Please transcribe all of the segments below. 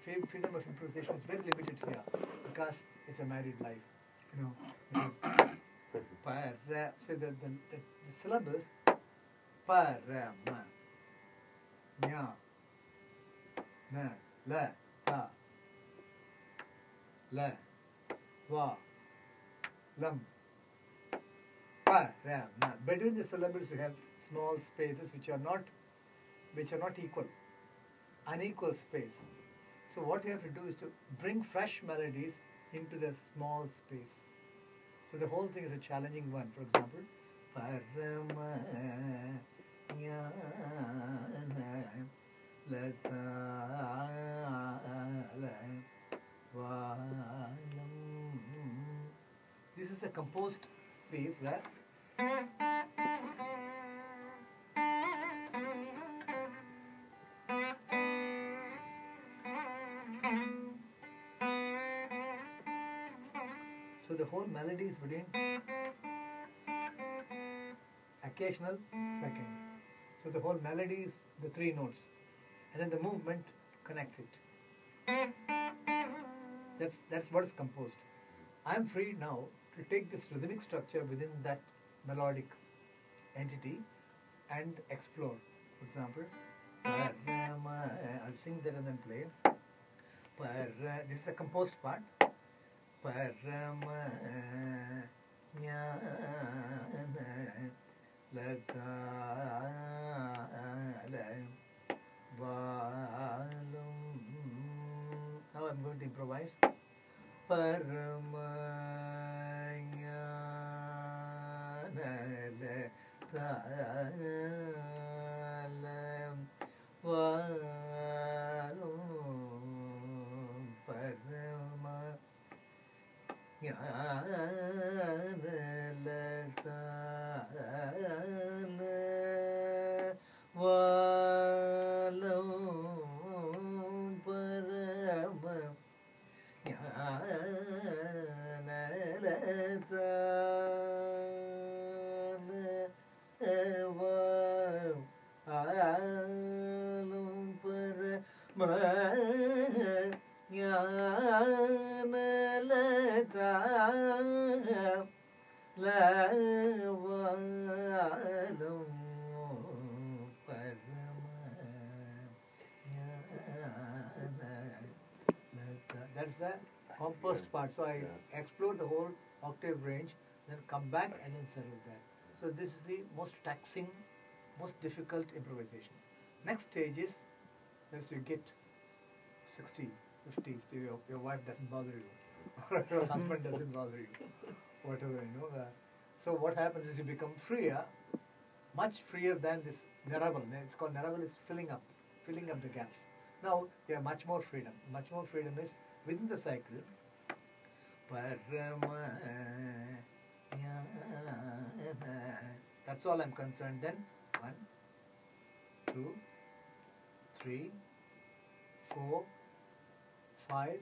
freedom of improvisation is very limited here because it's a married life. You know, so the syllables pa, ra, ma, nya, na, la, ta, la, wa, lam, pa, ra, ma. Between the syllables you have small spaces which are not equal, unequal space. So what you have to do is to bring fresh melodies into the small space. So the whole thing is a challenging one. For example, Parama this is a composed piece where so the whole melody is between occasional second. So the whole melody is the three notes, and then the movement connects it. That's what is composed. I am free now to take this rhythmic structure within that melodic entity and explore. For example, I'll sing that and then play. This is a composed part. Now I'm going to improvise. That's the composed part. So I explore the whole octave range, then come back and then settle that. So this is the most taxing, most difficult improvisation. Next stage is, as you get 60, 50s, your wife doesn't bother you, or your husband doesn't bother you, whatever, you know. So what happens is you become freer, much freer than this narraval. It's called narraval is filling up the gaps. Now you have much more freedom. Much more freedom is within the cycle. That's all I'm concerned. Then 1, 2, 3, 4, 5,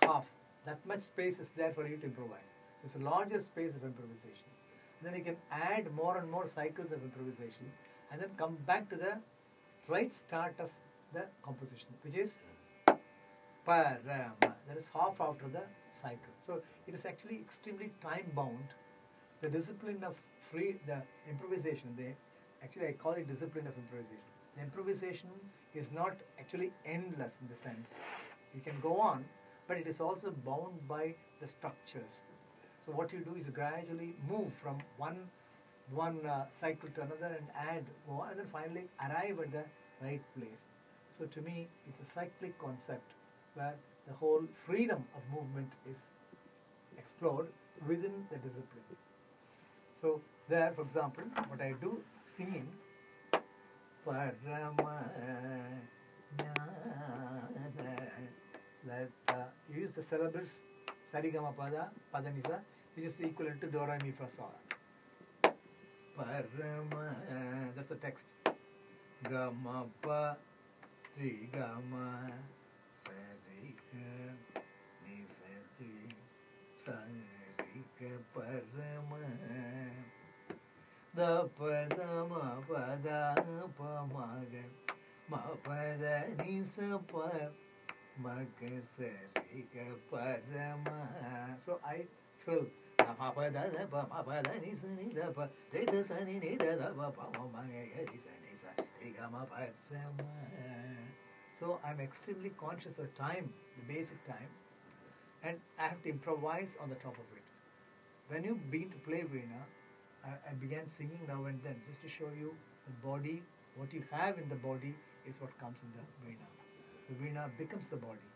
half. That much space is there for you to improvise. So it's a larger space of improvisation. And then you can add more and more cycles of improvisation, and then come back to the right start of the composition, which is Parama. That is half after the cycle. So it is actually extremely time bound. The discipline of the improvisation, actually I call it discipline of improvisation. The improvisation is not actually endless in the sense. You can go on, but it is also bound by the structures. So what you do is you gradually move from one cycle to another and add more, and then finally arrive at the right place. So to me, it's a cyclic concept where the whole freedom of movement is explored within the discipline. So there, for example, what I do singing, you use the syllables Sarigama Pada, Padanisa, which is equivalent to Do, Re, Mi, Fa, Sol. That's the text. Gama Pa, Ri, Gama, Sa, Ri, Ga, Ni, Sa, Ri, Sa, Ri, Ga, Parama. Da, Pa, Da, Ma, Pa, Da, Pa, Ma, Ga, Ma, Pa, Da, Ni, Sa, Pa, Magasariga Parama. So I fill. So I'm extremely conscious of time, the basic time, and I have to improvise on the top of it. When you begin to play veena, I began singing now and then just to show you the body, what you have in the body is what comes in the veena. So veena becomes the body,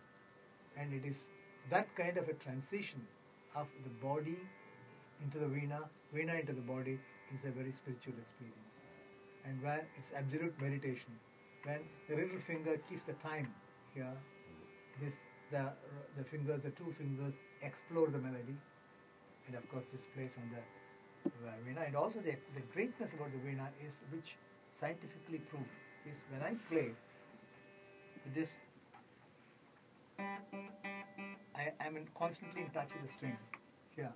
and it is that kind of a transition of the body into the veena into the body is a very spiritual experience, and where it's absolute meditation. When the little finger keeps the time here, the fingers, the two fingers explore the melody, and of course this plays on the veena. And also the greatness about the veena is, which scientifically proved, is when I play with this, I'm constantly in touch with the string here.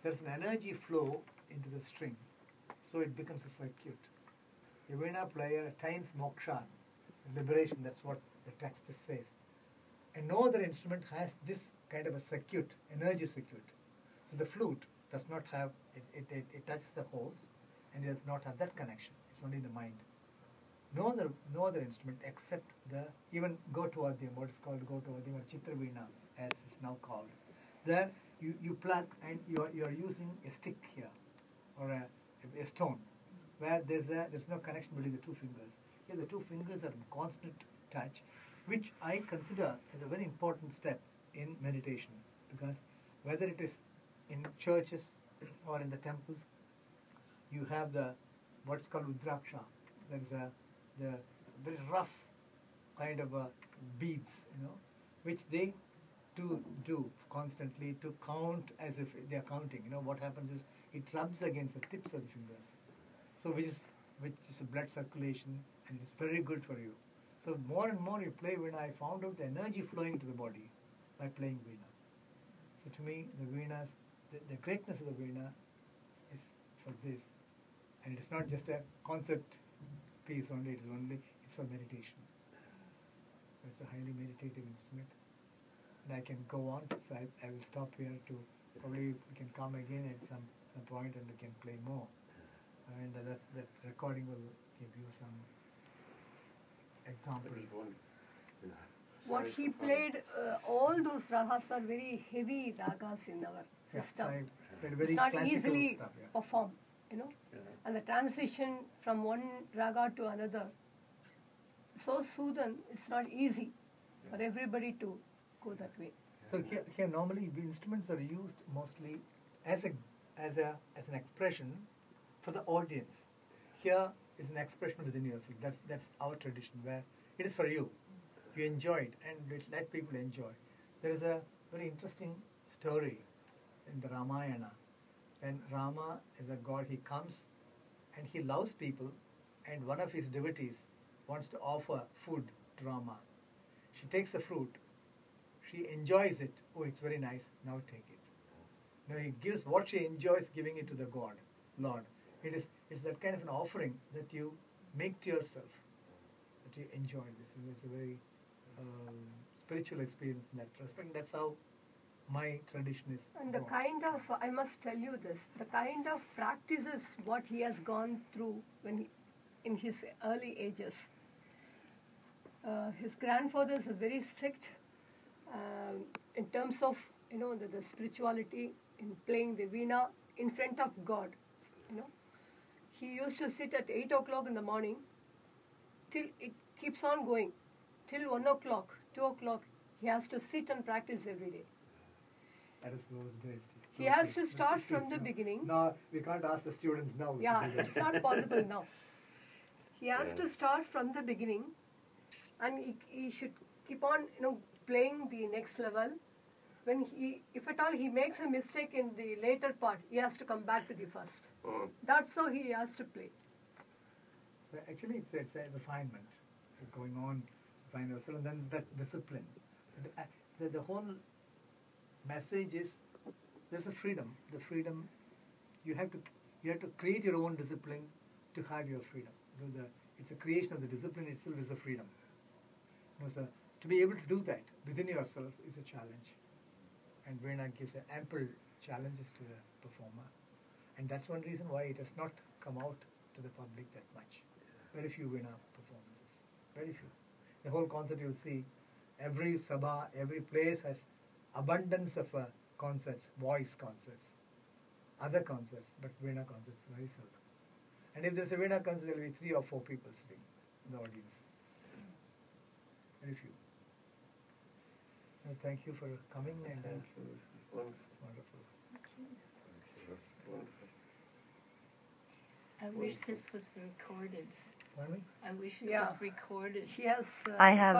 There's an energy flow into the string, so it becomes a circuit. A veena player attains moksha, liberation. That's what the text says. And no other instrument has this kind of a circuit, energy circuit. So the flute does not have, it touches the hose, and it does not have that connection. It's only in the mind. No other instrument except even Gotuvadyam, what is called Gotuvadyam or Chitraveena, as is now called. There you plug, and you are using a stick here, or a stone, where there's no connection between the two fingers. Here the two fingers are in constant touch, which I consider as a very important step in meditation, because whether it is in churches or in the temples, you have what's called Udraksha. There is the very rough kind of beads, which they do constantly to count as if they are counting. What happens is it rubs against the tips of the fingers, so which is a blood circulation, and it's very good for you. So more and more you play veena, I found out the energy flowing to the body by playing veena. So to me, the veenas, the greatness of the veena is for this, and it's not just a concept piece only. It's for meditation. So it's a highly meditative instrument, and I can go on. So I will stop here to probably we can come again at some point, and we can play more. And that recording will give you some example. What he played, all those ragas are very heavy ragas in our system. So very it's not easily stuff, performed, and the transition from one raga to another, so soothing, it's not easy for everybody to go that way. So here normally the instruments are used mostly as an expression for the audience. Here it's an expression within yourself. That's our tradition, where it is for you. You enjoy it, and let people enjoy. There is a very interesting story in the Ramayana. When Rama is a god, he comes and he loves people, and one of his devotees wants to offer food to Rama. She takes the fruit, she enjoys it. Oh, it's very nice, now take it. He gives what she enjoys, giving it to the God, Lord. It's that kind of an offering that you make to yourself, that you enjoy this. And it's a very spiritual experience in that respect. That's how my tradition is. And the kind of, I must tell you this, the kind of practices what he has gone through in his early ages. His grandfather is very strict in terms of the spirituality in playing the veena in front of God. He used to sit at 8 o'clock in the morning till it keeps on going till 1 o'clock, 2 o'clock. He has to sit and practice every day. That is those days. He has to start from the beginning. No, we can't ask the students now. Yeah, it's not possible now. He has to start from the beginning, and he should keep on playing the next level. When if at all he makes a mistake in the later part, he has to come back to the first. That's how he has to play. So actually, it's a refinement. It's going on, and then that discipline. The whole message is there's a freedom. The freedom you have to create your own discipline to have your freedom. So it's a creation of the discipline itself is the freedom. So to be able to do that within yourself is a challenge. And vina gives ample challenges to the performer. And that's one reason why it has not come out to the public that much. Very few vina performances. Very few. The whole concert you'll see, every sabha, every place has abundance of concerts, voice concerts, other concerts, but vina concerts very seldom. And if there's a vina concert, there will be 3 or 4 people sitting in the audience. Very few. Thank you for coming, and Thank you. Wonderful. it's wonderful. Wonderful. I wish this was recorded. Pardon me? I wish it Yeah. was recorded. She has I have